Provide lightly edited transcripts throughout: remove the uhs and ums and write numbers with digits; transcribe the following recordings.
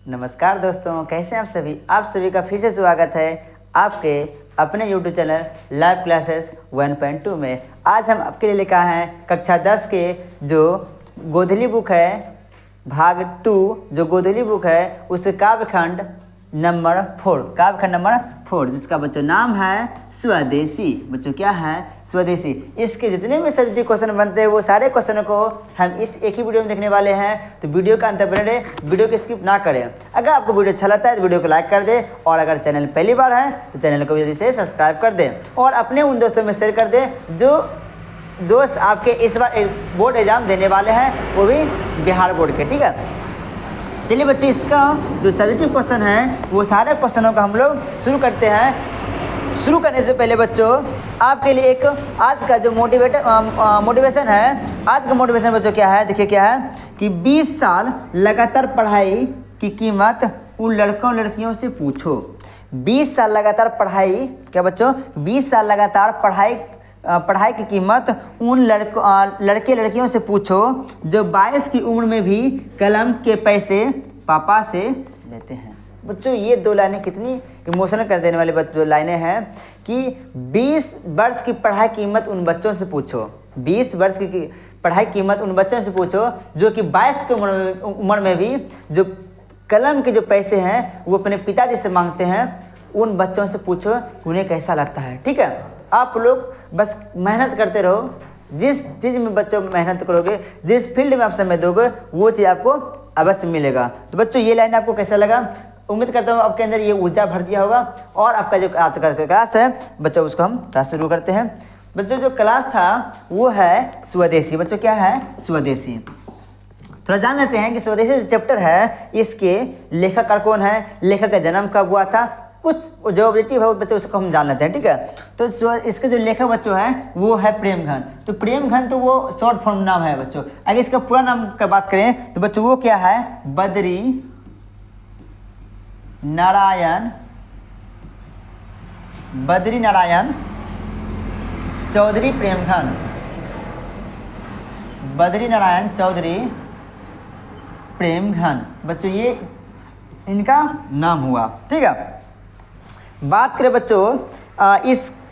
नमस्कार दोस्तों, कैसे हैं आप सभी का फिर से स्वागत है आपके अपने YouTube चैनल लाइव क्लासेस 1.2 में। आज हम आपके लिए लेकर आए हैं कक्षा 10 के जो गोधली बुक है भाग 2, जो गोधली बुक है उसके काव्यखंड नंबर 4, जिसका बच्चों नाम है स्वदेशी। बच्चों क्या है? स्वदेशी। इसके जितने भी सब्जेक्ट क्वेश्चन बनते हैं वो सारे क्वेश्चनों को हम इस एक ही वीडियो में देखने वाले हैं, तो वीडियो का अंत बने रहे, वीडियो को स्किप ना करें। अगर आपको वीडियो अच्छा लगता है तो वीडियो को लाइक कर दें, और अगर चैनल पहली बार है तो चैनल को जल्दी से सब्सक्राइब कर दें और अपने उन दोस्तों में शेयर कर दें जो दोस्त आपके इस बार बोर्ड एग्जाम देने वाले हैं, वो भी बिहार बोर्ड के। ठीक है, चलिए बच्चे, इसका जो सब्जेक्टिव क्वेश्चन है वो सारे क्वेश्चनों का हम लोग शुरू करते हैं। शुरू करने से पहले बच्चों आपके लिए एक आज का जो मोटिवेशन है, आज का मोटिवेशन बच्चों क्या है, देखिए क्या है कि 20 साल लगातार पढ़ाई की कीमत उन लड़कों लड़कियों से पूछो। 20 साल लगातार पढ़ाई, क्या बच्चों? 20 साल लगातार पढ़ाई की कीमत उन लड़के लड़कियों से पूछो जो 22 की उम्र में भी कलम के पैसे पापा से लेते हैं। बच्चों ये दो लाइनें कितनी इमोशनल कर देने वाली बच्चों लाइनें हैं कि 20 वर्ष की पढ़ाई कीमत उन बच्चों से पूछो। 20 वर्ष की पढ़ाई कीमत उन बच्चों से पूछो जो कि 22 की उम्र में भी जो कलम के जो पैसे हैं वो अपने पिताजी से मांगते हैं। उन बच्चों से पूछो कि उन्हें कैसा लगता है। ठीक है, आप लोग बस मेहनत करते रहो। जिस चीज़ में बच्चों मेहनत करोगे, जिस फील्ड में आप समय दोगे, वो चीज़ आपको अवश्य मिलेगा। तो बच्चों ये लाइन आपको कैसा लगा? उम्मीद करता हूँ आपके अंदर ये ऊर्जा भर दिया होगा। और आपका जो आज का क्लास है बच्चों, उसको हम क्लास शुरू करते हैं। बच्चों जो क्लास था वो है स्वदेशी। बच्चों क्या है? स्वदेशी। थोड़ा जान लेते हैं कि स्वदेशी जो चैप्टर है इसके लेखक कौन है, लेखक का जन्म कब हुआ था, कुछ जो ऑब्जेक्टिव है बच्चों उसको हम जान लेते हैं। ठीक है, तो जो इसके जो लेखक बच्चों हैं वो है प्रेमघन। तो प्रेमघन तो वो शॉर्ट फॉर्म नाम है बच्चों। अगर इसका पूरा नाम की बात करें तो बच्चों वो क्या है? बद्री नारायण चौधरी प्रेमघन। बद्री नारायण चौधरी प्रेमघन बच्चों ये इनका नाम हुआ। ठीक है, बात करें बच्चों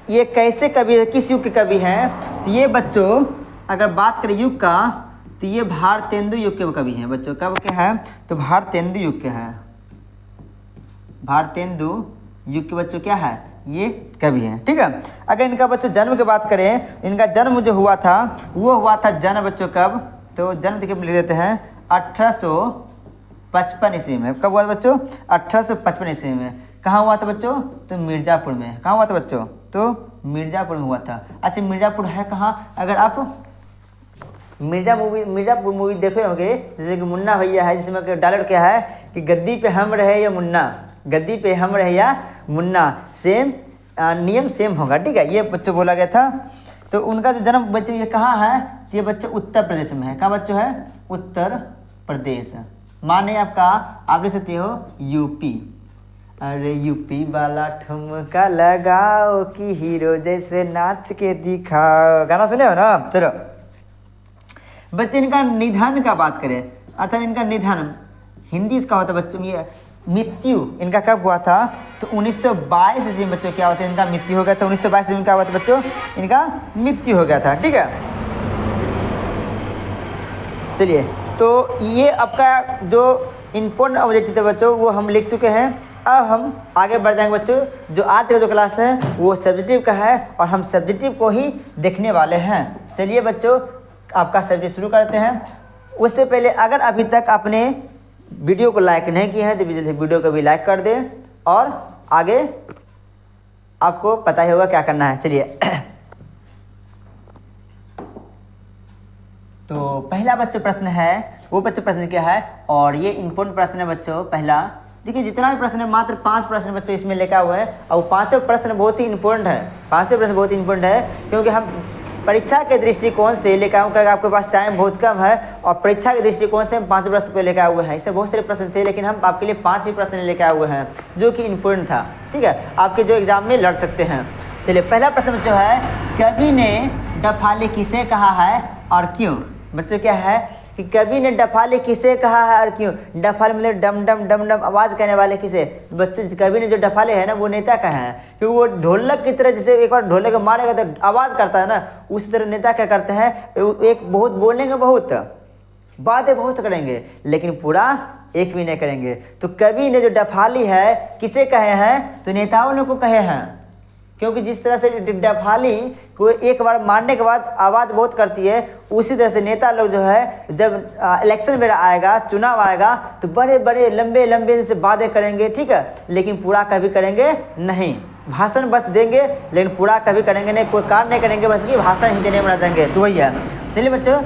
ये कैसे कवि है, किस युग के कवि हैं, तो ये बच्चों अगर बात करें युग का तो ये भारतेंदु युग के कवि हैं। बच्चों कब के हैं? तो भारतेंदु युग के हैं। भारतेंदु युग के बच्चों क्या है? ये कवि हैं। ठीक है, अगर इनका बच्चों जन्म की बात करें, इनका जन्म जो हुआ था वो हुआ था जन्म बच्चों कब? तो जन्म देखिए लिख देते हैं 1855 ईस्वी में। कब हुआ था बच्चों? 1855 ईस्वी में। कहाँ हुआ था बच्चों? तो मिर्ज़ापुर में। कहाँ हुआ था बच्चों? तो मिर्ज़ापुर में हुआ था। अच्छा, मिर्ज़ापुर है कहाँ? अगर आप मिर्ज़ापुर मूवी देखे होंगे, जैसे कि मुन्ना भैया है, जिसमें डायलॉग क्या है कि गद्दी पे हम रहे या मुन्ना, गद्दी पे हम रहे या मुन्ना, सेम नियम सेम होगा। ठीक है, ये बच्चों बोला गया था। तो उनका जो जन्म बच्चों ये कहाँ है? तो ये बच्चों उत्तर प्रदेश में है। कहाँ बच्चों है? उत्तर प्रदेश। माने आपका आप ले सकते हो यूपी। अरे यूपी वाला ठुमका लगाओ कि हीरो जैसे नाच के दिखाओ, गाना सुने हो ना? चलो बच्चे, इनका निधन का बात करें, अर्थात इनका निधन हिंदी इसका होता है बच्चों, ये मृत्यु इनका कब हुआ था? तो 1922 ईस्वी में बच्चों क्या होता है? इनका मृत्यु हो गया था। 1922 ईस्वी में क्या हुआ था बच्चों? इनका मृत्यु हो गया था। ठीक है, चलिए, तो ये आपका जो इम्पोर्टेंट ऑब्जेक्टिव थे बच्चों वो हम लिख चुके हैं। अब हम आगे बढ़ जाएंगे बच्चों। जो आज का जो क्लास है वो सब्जेक्टिव का है और हम सब्जेक्टिव को ही देखने वाले हैं। चलिए बच्चों, आपका सब्जेक्ट शुरू करते हैं। उससे पहले अगर अभी तक आपने वीडियो को लाइक नहीं किया है तो वीडियो को भी लाइक कर दें, और आगे आपको पता ही होगा क्या करना है। चलिए तो पहला बच्चों प्रश्न है, वो बच्चों प्रश्न क्या है, और ये इम्पोर्टेंट प्रश्न है बच्चों। पहला देखिए, जितना भी प्रश्न है मात्र 5 प्रश्न बच्चों इसमें लिखा हुआ है, और 5 प्रश्न बहुत ही इंपॉर्टेंट है। 5 प्रश्न बहुत ही इंपॉर्टेंट है क्योंकि हम परीक्षा के दृष्टिकोण से लेकर आऊँ, क्योंकि आपके पास टाइम बहुत कम है और परीक्षा के दृष्टिकोण से हम 5 प्रश्न को लेकर हुए हैं। इससे बहुत सारे प्रश्न थे लेकिन हम आपके लिए 5 ही प्रश्न लेकर हुए हैं जो कि इम्पोर्टेंट था। ठीक है, आपके जो एग्जाम में लड़ सकते हैं। चलिए, पहला प्रश्न जो है, कवि ने डफाली किसे कहा है और क्यों? बच्चों क्या है कि कवि ने डफाली किसे कहा है और क्यों। डफाली मतलब डम डम डम डम आवाज़ करने वाले किसे, बच्चे कवि ने जो डफाले है ना वो नेता कहे हैं, क्योंकि वो ढोलक की तरह जैसे एक बार ढोलक को मारेगा तो आवाज़ करता है ना, उसी तरह नेता क्या करते हैं, एक बहुत बोलेंगे, बहुत बातें बहुत करेंगे लेकिन पूरा एक भी नहीं करेंगे। तो कवि ने जो डफाली है किसे कहे हैं, तो नेताओं लोग को कहे हैं, क्योंकि जिस तरह से डफाली को एक बार मारने के बाद आवाज़ बहुत करती है, उसी तरह से नेता लोग जो है जब इलेक्शन में आएगा, चुनाव आएगा तो बड़े बड़े लंबे लंबे से बातें करेंगे, ठीक है, लेकिन पूरा कभी करेंगे नहीं। भाषण बस देंगे लेकिन पूरा कभी करेंगे नहीं, कोई कार्य नहीं करेंगे, बस कि भाषण ही देने बना देंगे। तो वही है। चलिए बच्चों,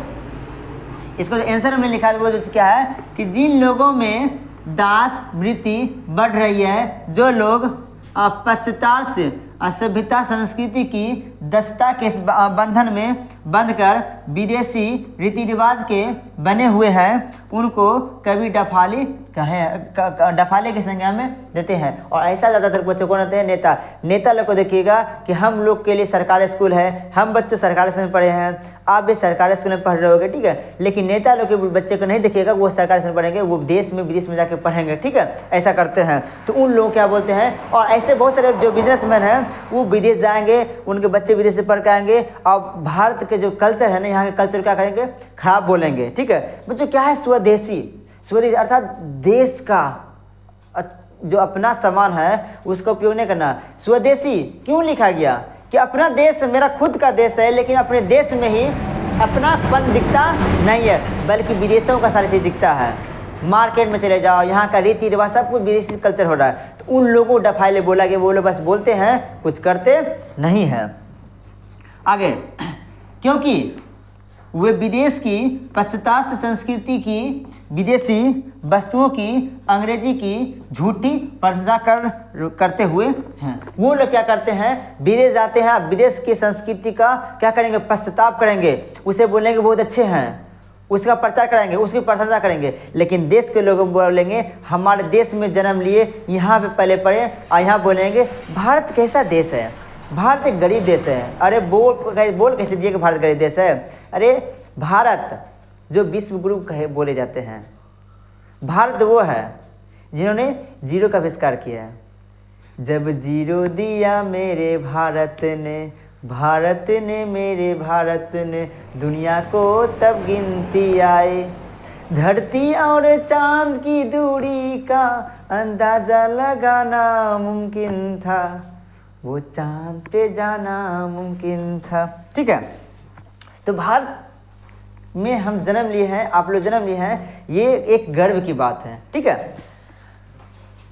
इसको जो आंसर हमने लिखा है वो जो क्या है कि जिन लोगों में दास वृत्ति बढ़ रही है, जो लोग पश्चाताप से सभ्यता संस्कृति की दस्ता के बंधन में बंधकर विदेशी रीति रिवाज के बने हुए हैं, उनको कभी डफाली डफाले की संज्ञा में देते हैं। और ऐसा ज़्यादातर बच्चों को रहते हैं नेता लोग को देखिएगा कि हम लोग के लिए सरकारी स्कूल है, हम बच्चों सरकारी स्कूल में पढ़े हैं, आप भी सरकारी स्कूल में पढ़ रहे होगे, ठीक है, लेकिन नेता लोग के बच्चे को नहीं देखिएगा वो सरकारी स्कूल में पढ़ेंगे, वो देश में विदेश में जाके पढ़ेंगे, ठीक है, ऐसा करते हैं। तो उन लोग क्या बोलते हैं, और ऐसे बहुत सारे जो बिजनेसमैन हैं वो विदेश जाएंगे, उनके बच्चे विदेश से पढ़ के आएंगे, और भारत के जो कल्चर है ना, यहाँ के कल्चर क्या करेंगे, खराब बोलेंगे, ठीक है। बच्चों क्या है स्वदेशी अर्थात देश का जो अपना सामान है उसका उपयोग नहीं करना। स्वदेशी क्यों लिखा गया कि अपना देश मेरा खुद का देश है, लेकिन अपने देश में ही अपनापन दिखता नहीं है, बल्कि विदेशों का सारी चीज़ दिखता है। मार्केट में चले जाओ, यहाँ का रीति रिवाज सब कुछ विदेशी कल्चर हो रहा है, तो उन लोगों को डफाइले बोला गया, वो लोग बस बोलते हैं, कुछ करते नहीं हैं। आगे, क्योंकि वे विदेश की पाश्चात्य संस्कृति की, विदेशी वस्तुओं की, अंग्रेजी की झूठी प्रशंसा करते हुए हैं। वो लोग क्या करते हैं, विदेश जाते हैं, विदेश की संस्कृति का क्या करेंगे, पश्चाताप करेंगे, उसे बोलेंगे बहुत अच्छे हैं, उसका प्रचार करेंगे, उसकी प्रशंसा करेंगे, लेकिन देश के लोग बोलेंगे हमारे देश में जन्म लिए, यहाँ पे पले पड़े, और यहाँ बोलेंगे भारत कैसा देश है, भारत एक गरीब देश है। अरे बोल कैसे दिए कि भारत गरीब देश है। अरे भारत जो विश्व गुरु कहे बोले जाते हैं, भारत वो है जिन्होंने जीरो का आविष्कार किया है। जब जीरो दिया मेरे भारत ने मेरे भारत ने, दुनिया को तब गिनती आए, धरती और चांद की दूरी का अंदाजा लगाना मुमकिन था, वो चांद पे जाना मुमकिन था, ठीक है। तो भारत में हम जन्म लिए हैं, आप लोग जन्म लिए हैं, ये एक गर्व की बात है, ठीक है।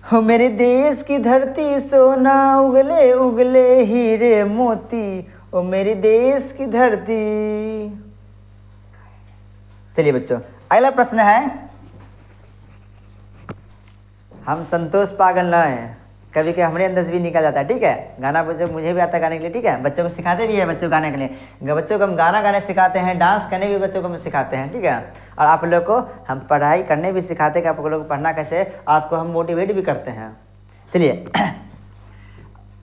हो मेरे देश की धरती सोना उगले उगले हीरे मोती, ओ मेरे देश की धरती। चलिए बच्चों, अगला प्रश्न है, हम संतोष पागल ना हैं, कभी कभी हमारे अंदर से भी निकल जाता है, ठीक है। गाना बच्चों मुझे भी आता है गाने के लिए, ठीक है, बच्चों को सिखाते भी है, बच्चों गाने के लिए, बच्चों को हम गाना गाने सिखाते हैं, डांस करने भी बच्चों को हम सिखाते हैं, ठीक है, और आप लोग को हम पढ़ाई करने भी सिखाते हैं कि आप लोग को पढ़ना कैसे, आपको हम मोटिवेट भी करते हैं। चलिए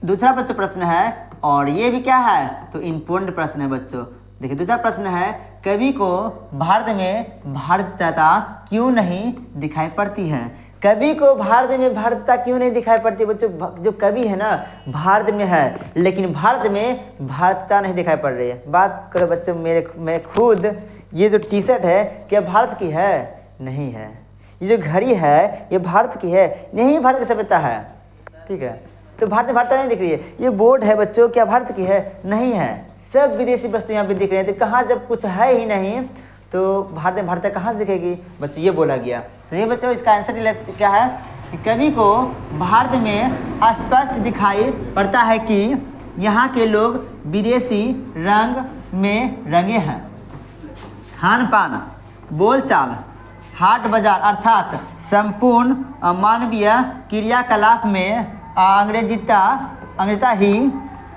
दूसरा बच्चों प्रश्न है, और ये भी क्या है, तो इम्पोर्टेंट प्रश्न है बच्चों। देखिए दूसरा प्रश्न है, कवि को भारत में भारतीयता क्यों नहीं दिखाई पड़ती है। कवि को भारत में भारतीयता क्यों नहीं दिखाई पड़ती बच्चों। जो कवि है ना भारत में है, लेकिन भारत में भारतीयता नहीं दिखाई पड़ रही है। बात करो बच्चों, मैं खुद ये जो टी शर्ट है क्या भारत की है, नहीं है। ये जो घड़ी है ये भारत की है, नहीं भारत की सभ्यता है, ठीक है। तो भारत में भारतीयता नहीं दिख रही है। ये बोर्ड है बच्चों, क्या भारत की है, नहीं है। सब विदेशी वस्तु यहाँ पे दिख रहे हैं, तो कहाँ जब कुछ है ही नहीं तो भारत में भारतीय कहाँ से दिखेगी बच्चों, ये बोला गया। तो ये बच्चों इसका आंसर क्या है कि कवि को भारत में स्पष्ट दिखाई पड़ता है कि यहाँ के लोग विदेशी रंग में रंगे हैं। खान पान, बोलचाल, हाट बाजार अर्थात संपूर्ण मानवीय क्रियाकलाप में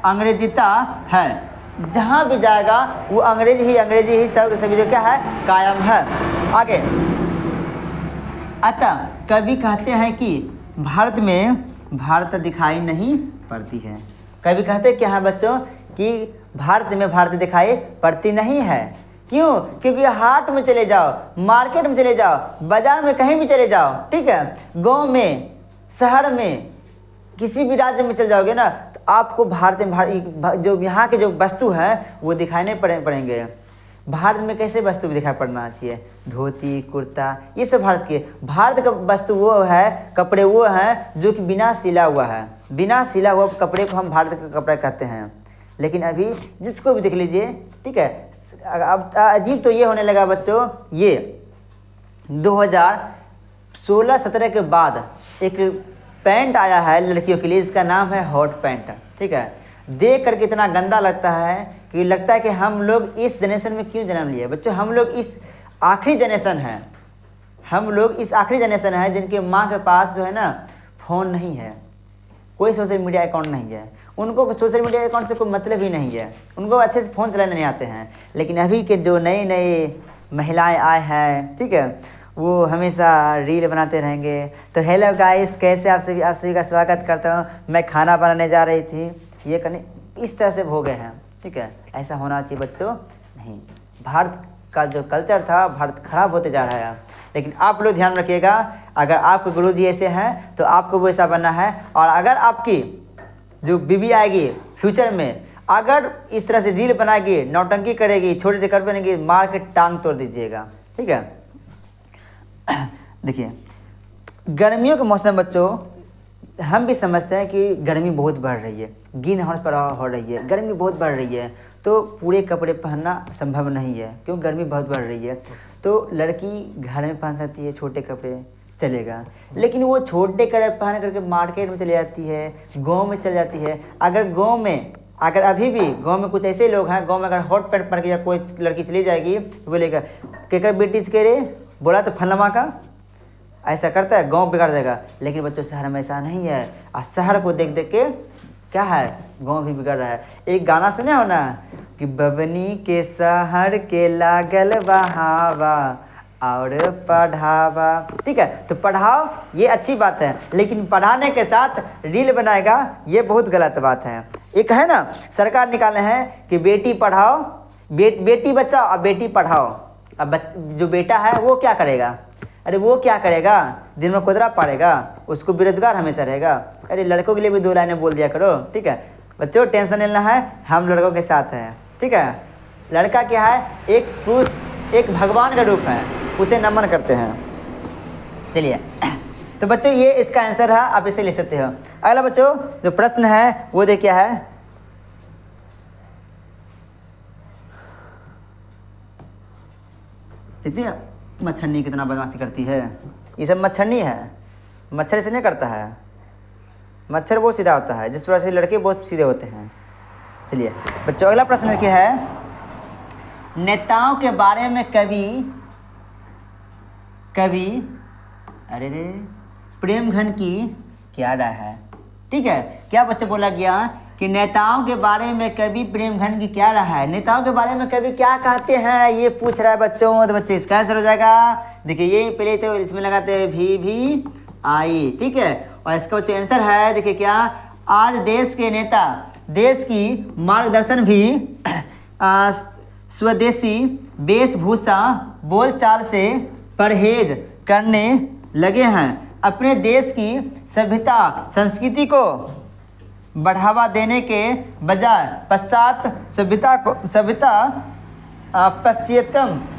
अंग्रेजिता है। जहाँ भी जाएगा वो अंग्रेजी ही सब सभी जो क्या है कायम है। आगे, अतः कवि कहते हैं कि भारत में भारत दिखाई नहीं पड़ती है। कवि कहते क्या है बच्चों कि भारत में भारत दिखाई पड़ती नहीं है। क्यों? क्योंकि हाट में चले जाओ, मार्केट में चले जाओ, बाजार में कहीं भी चले जाओ, ठीक है, गांव में, शहर में, किसी भी राज्य में चले जाओगे ना तो आपको भारत में जो यहाँ के जो वस्तु हैं वो दिखाने पड़ेंगे। भारत में कैसे वस्तु दिखाई पड़ना चाहिए? धोती, कुर्ता, ये सब भारत के। भारत का वस्तु वो है, कपड़े वो हैं जो कि बिना सिला हुआ है। बिना सिला हुआ कपड़े को हम भारत का कपड़ा कहते हैं। लेकिन अभी जिसको भी देख लीजिए, ठीक है, अब अजीब तो ये होने लगा बच्चों, ये 2016-17 के बाद एक पैंट आया है लड़कियों के लिए, इसका नाम है हॉट पैंट, ठीक है। देख करके इतना गंदा लगता है कि लगता है कि हम लोग इस जनरेशन में क्यों जन्म लिए बच्चों। हम लोग इस आखिरी जनरेशन हैं, हम लोग इस आखिरी जनरेशन है जिनके माँ के पास जो है ना फ़ोन नहीं है, कोई सोशल मीडिया अकाउंट नहीं है, उनको सोशल मीडिया अकाउंट से कोई मतलब ही नहीं है, उनको अच्छे से फ़ोन चलाने नहीं आते हैं। लेकिन अभी के जो नए नए महिलाएं आए हैं, ठीक है, वो हमेशा रील बनाते रहेंगे। तो हेलो गाइस, कैसे आप सभी का स्वागत करता हूँ। मैं खाना बनाने जा रही थी, ये करने, इस तरह से हो गए हैं, ठीक है। ऐसा होना चाहिए बच्चों, नहीं। भारत का जो कल्चर था, भारत खराब होते जा रहा है। लेकिन आप लोग ध्यान रखिएगा, अगर आपके गुरुजी ऐसे हैं तो आपको वैसा बनना है। और अगर आपकी जो बीवी आएगी फ्यूचर में, अगर इस तरह से रील बनाएगी, नौटंकी करेगी, छोटे कर बनेगी, मार के टांग तोड़ दीजिएगा, ठीक है। देखिए, गर्मियों के मौसम बच्चों, हम भी समझते हैं कि गर्मी बहुत बढ़ रही है, ग्रीन हाउस पर हो रही है, गर्मी बहुत बढ़ रही है, तो पूरे कपड़े पहनना संभव नहीं है, क्यों? गर्मी बहुत बढ़ रही है। तो लड़की घर में पहन सकती है छोटे कपड़े, चलेगा। लेकिन वो छोटे कपड़े पहन करके मार्केट में चले जाती है, गांव में चल जाती है। अगर गांव में, अगर अभी भी गांव में कुछ ऐसे लोग हैं, गांव में अगर हॉट पैंट पहन के या कोई लड़की चली जाएगी तो बोलेगा केकर बेटी के रे, बोला तो फलमा का, ऐसा करता है, गांव बिगाड़ देगा। लेकिन बच्चों शहर में ऐसा नहीं है, और शहर को देख देख के क्या है, गांव भी बिगड़ रहा है। एक गाना सुने हो ना कि बबनी के शहर के लागल बहावा और पढ़ावा, ठीक है। तो पढ़ाओ ये अच्छी बात है, लेकिन पढ़ाने के साथ रील बनाएगा ये बहुत गलत बात है। एक है ना, सरकार निकाले हैं कि बेटी पढ़ाओ, बेटी बचाओ और बेटी पढ़ाओ। अब जो बेटा है वो क्या करेगा? अरे वो क्या करेगा, दिन में खुदरा पाड़ेगा, उसको बेरोजगार हमेशा रहेगा। अरे लड़कों के लिए भी 2 लाइनें बोल दिया करो, ठीक है। बच्चों टेंशन लेना है, हम लड़कों के साथ हैं, ठीक है। लड़का क्या है, एक पुरुष, एक भगवान का रूप है, उसे नमन करते हैं। चलिए, तो बच्चों ये इसका आंसर है, आप इसे ले सकते हो। अगला बच्चों जो प्रश्न है वो देखिए है, देखिए मच्छरनी कितना बदमाशी करती है। ये सब मच्छरनी है, मच्छर से नहीं करता है, मच्छर बहुत सीधा होता है, जिस वजह से लड़के बहुत सीधे होते हैं। चलिए बच्चों अगला प्रश्न क्या है, नेताओं के बारे में कवि अरे रे प्रेमघन की क्या राय है? ठीक है, क्या बच्चे बोला गया कि नेताओं के बारे में कवि प्रेमघन की क्या राय है? नेताओं के बारे में कवि क्या कहते हैं ये पूछ रहा है बच्चों। तो बच्चों इसका आंसर हो जाएगा, देखिए ये पहले तो इसमें लगाते हैं भी आई, ठीक है। और इसका बच्चों आंसर है, देखिए क्या, आज देश के नेता देश की मार्गदर्शन भी स्वदेशी वेशभूषा बोलचाल से परहेज करने लगे हैं। अपने देश की सभ्यता संस्कृति को बढ़ावा देने के बजाय पाश्चात्य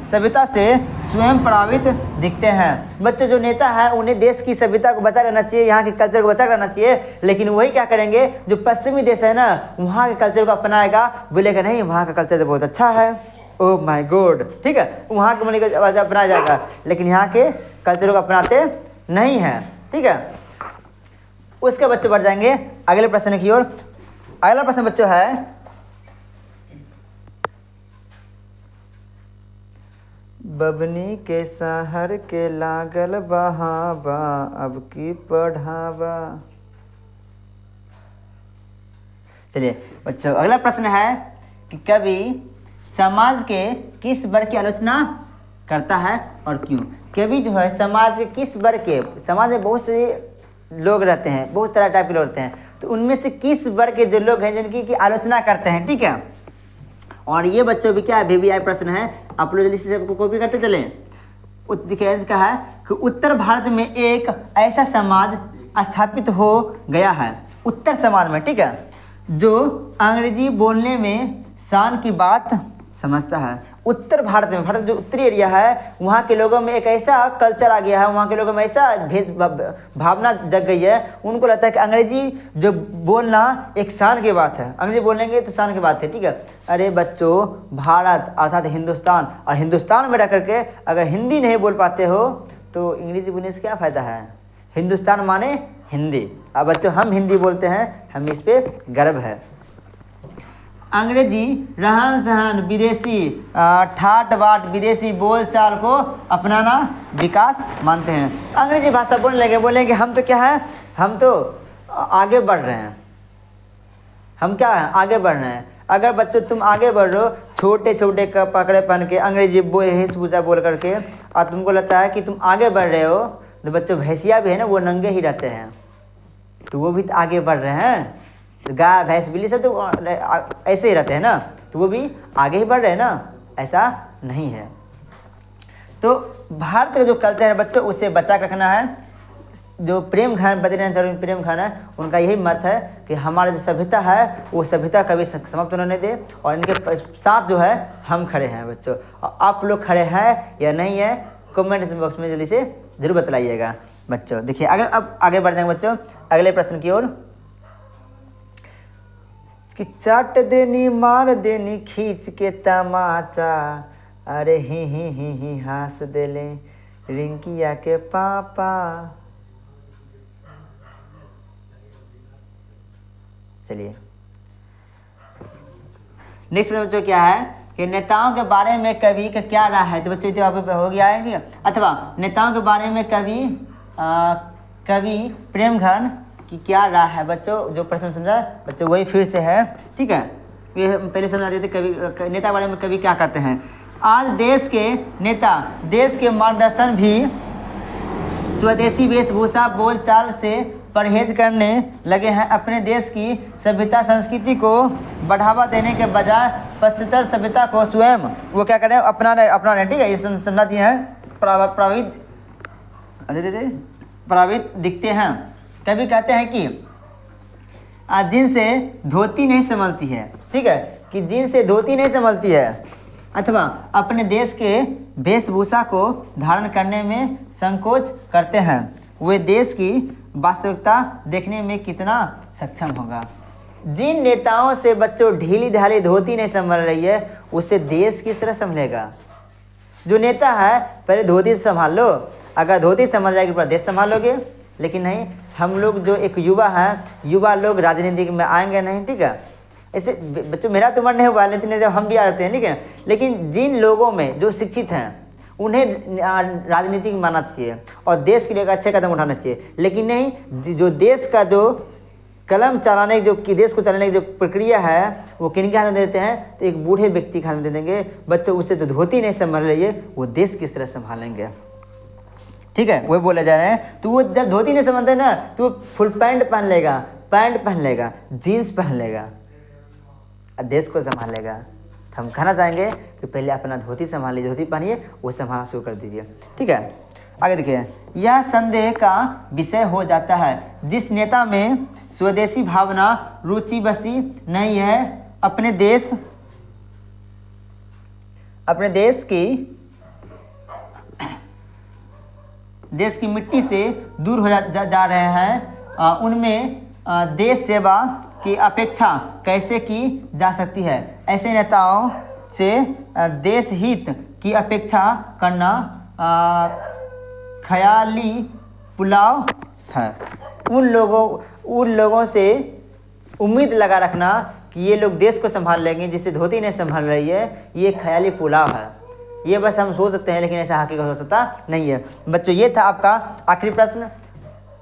सभ्यता से स्वयं प्रभावित दिखते हैं। बच्चों जो नेता है उन्हें देश की सभ्यता को बचा रहना चाहिए, यहाँ के कल्चर को बचा रहना चाहिए, लेकिन वही क्या करेंगे, जो पश्चिमी देश है ना वहाँ के कल्चर को अपनाएगा, बोलेगा नहीं वहाँ का कल्चर तो बहुत अच्छा है, ओह माय गॉड, ठीक है, वहाँ के बोलेगा अपनाया जाएगा, लेकिन यहाँ के कल्चर को अपनाते नहीं हैं, ठीक है। उसके बच्चे बढ़ जाएंगे अगले प्रश्न की ओर। अगला प्रश्न बच्चों है, बबनी के शहर के लागल बहावा अब की पढ़ावा। चलिए बच्चों अगला प्रश्न है कि कवि समाज के किस वर्ग की आलोचना करता है और क्यों? कवि जो है समाज के किस वर्ग के, समाज में बहुत से लोग रहते हैं, बहुत तरह टाइप के लोग रहते हैं, तो उनमें से किस वर्ग के जो लोग हैं जिनकी की आलोचना करते हैं, ठीक है, और ये बच्चों भी क्या है, VVI प्रश्न है, आप लोग जल्दी से सबको कॉपी करते चलें। कहा है कि उत्तर भारत में एक ऐसा समाज स्थापित हो गया है, उत्तर समाज में, ठीक है, जो अंग्रेजी बोलने में शान की बात समझता है। उत्तर भारत में, भारत जो उत्तरी एरिया है, वहाँ के लोगों में एक ऐसा कल्चर आ गया है, वहाँ के लोगों में ऐसा भेद भावना जग गई है, उनको लगता है कि अंग्रेजी जो बोलना एक शान की बात है, अंग्रेजी बोलेंगे तो शान की बात है, ठीक है। अरे बच्चों, भारत अर्थात हिंदुस्तान, और हिंदुस्तान में रह करके अगर हिंदी नहीं बोल पाते हो तो अंग्रेजी बोलने से क्या फ़ायदा है। हिंदुस्तान माने हिंदी। अब बच्चों हम हिंदी बोलते हैं, हमें इस पर गर्व है। अंग्रेजी रहन सहन, विदेशी ठाट बाट, विदेशी बोल चाल को अपनाना विकास मानते हैं। अंग्रेजी भाषा बोलेंगे हम तो क्या है, हम तो आगे बढ़ रहे हैं, हम क्या है, आगे बढ़ रहे हैं। अगर बच्चों तुम आगे बढ़ रहे हो छोटे छोटे पकड़े पहन के अंग्रेजी वेशभूषा बोल करके, और तुमको लगता है कि तुम आगे बढ़ रहे हो, तो बच्चों भैंसिया भी है ना, वो नंगे ही रहते हैं, तो वो भी तो आगे बढ़ रहे हैं। तो गाय भैंस बिल्ली सब तो ऐसे ही रहते हैं ना, तो वो भी आगे ही बढ़ रहे हैं ना, ऐसा नहीं है। तो भारत का जो कल्चर है बच्चों, उसे बचा के रखना है। जो प्रेम खान, बद्रीनाथ प्रेम खान है, उनका यही मत है कि हमारा जो सभ्यता है वो सभ्यता कभी समाप्त होने दे, और इनके साथ जो है हम खड़े हैं बच्चों। और आप लोग खड़े हैं या नहीं है, कमेंट बॉक्स में जल्दी से जरूर बतलाइएगा बच्चों। देखिए अगर अब आगे बढ़ जाएंगे बच्चों अगले प्रश्न की ओर, कि चाट देनी मार देनी खींच के तमाचा, अरे ही हंस देले रिंकिया के पापा। चलिए नेक्स्ट प्रश्न बच्चों क्या है कि नेताओं के बारे में कवि का क्या राय है। तो बच्चों यहाँ पे हो गया है, ठीक है। अथवा नेताओं के बारे में कवि प्रेमघन कि क्या राय है। बच्चों जो प्रश्न समझा बच्चों वही फिर से है, ठीक है। ये पहले समझा देते कवि नेता के बारे में कवि क्या कहते हैं। आज देश के नेता देश के मार्गदर्शन भी स्वदेशी वेशभूषा बोलचाल से परहेज करने लगे हैं। अपने देश की सभ्यता संस्कृति को बढ़ावा देने के बजाय पश्चिमी सभ्यता को स्वयं वो क्या करें, अपना ठीक है। ये समझा दिए हैं, प्रभावित दिखते हैं। कभी कहते हैं कि जिनसे धोती नहीं संभलती है, ठीक है, कि जिनसे धोती नहीं संभलती है, अथवा अपने देश के वेशभूषा को धारण करने में संकोच करते हैं, वे देश की वास्तविकता देखने में कितना सक्षम होगा। जिन नेताओं से बच्चों ढीली ढाली धोती नहीं संभल रही है, उससे देश किस तरह संभलेगा। जो नेता है पहले धोती से संभाल लो, अगर धोती संभल जाएगी पूरा देश संभालोगे। लेकिन नहीं, हम लोग जो एक युवा हैं, युवा लोग राजनीति में आएंगे नहीं, ठीक है। ऐसे बच्चों मेरा तो उम्र नहीं हुआ, लेकिन जब हम भी आ जाते हैं, ठीक है। लेकिन जिन लोगों में जो शिक्षित हैं उन्हें राजनीति मानना चाहिए और देश के लिए अच्छे कदम उठाना चाहिए। लेकिन नहीं, जो देश का जो कलम चलाने जो कि देश को चलाने की जो प्रक्रिया है वो किनके हाथ में देते हैं, तो एक बूढ़े व्यक्ति के हाथ में दे देंगे। बच्चों उससे तो धोती नहीं संभाल रही है, वो देश किस तरह संभालेंगे, ठीक है। वही बोले जा रहे हैं। तो वो जब धोती नहीं संभालते ना, तो फुल पैंट पहन लेगा, पैंट पहन लेगा, जीन्स पहन लेगा, देश को संभालेगा। तो हम कहना चाहेंगे कि पहले अपना धोती संभाल लीजिए, धोती पहनिए, वो संभालना शुरू कर दीजिए, ठीक है। आगे देखिए, यह संदेह का विषय हो जाता है जिस नेता में स्वदेशी भावना रुचि बसी नहीं है, अपने देश की मिट्टी से दूर हो जा रहे हैं। उनमें देश सेवा की अपेक्षा कैसे की जा सकती है। ऐसे नेताओं से देश हित की अपेक्षा करना ख्याली पुलाव है। उन लोगों से उम्मीद लगा रखना कि ये लोग देश को संभाल लेंगे जिससे धोती नहीं संभाल रही है, ये ख्याली पुलाव है। ये बस हम सोच सकते हैं, लेकिन ऐसा हकीकत हो सकता नहीं है। बच्चों ये था आपका आखिरी प्रश्न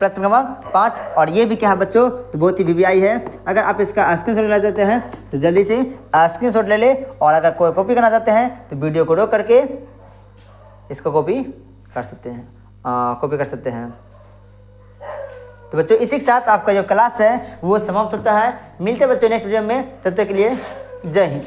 क्रमांक 5, और ये भी क्या है बच्चों, तो बहुत ही VVI है। अगर आप इसका स्क्रीनशॉट लेना चाहते हैं तो जल्दी से स्क्रीनशॉट ले ले, और अगर कोई कॉपी करना चाहते हैं तो वीडियो को रोक करके इसको कॉपी कर सकते हैं। तो बच्चों इसी के साथ आपका जो क्लास है वो समाप्त होता है। मिलते हैं बच्चों नेक्स्ट वीडियो में, तब तक के लिए जय हिंद।